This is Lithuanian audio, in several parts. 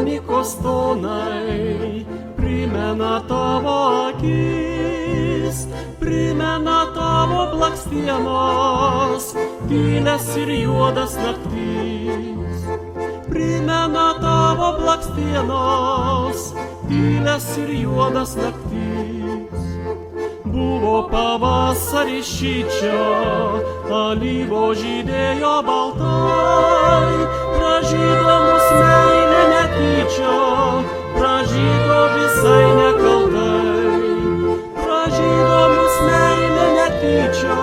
keramikos tonai primena tavo akis, primena tavo blakstienos, tylias ir juodas naktis. Primena tavo blakstienos, tylias ir juodas naktis. Buvo pavasarį šičia, alyvo žydėjo baltai, pražydo mus meilė netyčia, pražydo visai nekaltai. Pražydo mus meilė netyčia,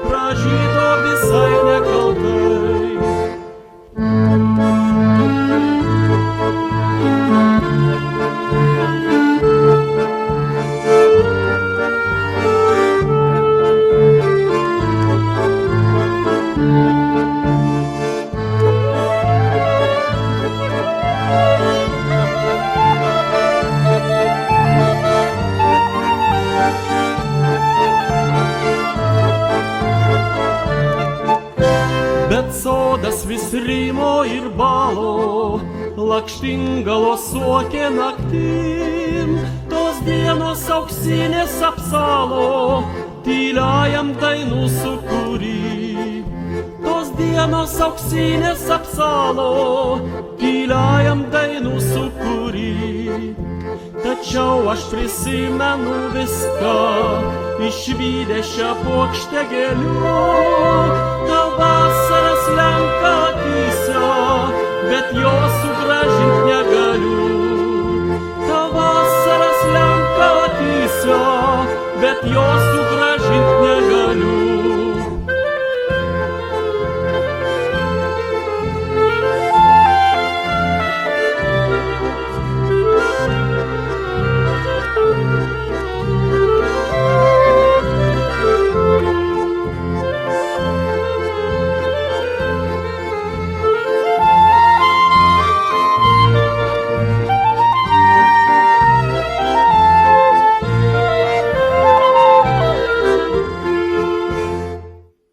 pražydo visai nekaltai. Bet sodas vis rymo ir balo, lakštingalos suokė naktim, tos dienos auksinės apsalo, tyliajam dainų sukūry. Tos dienos auksinės apsalo, tyliajam dainų sukūry. Tačiau aš prisimenu viską, išvydę šią puokštę gėlių, tau vasaras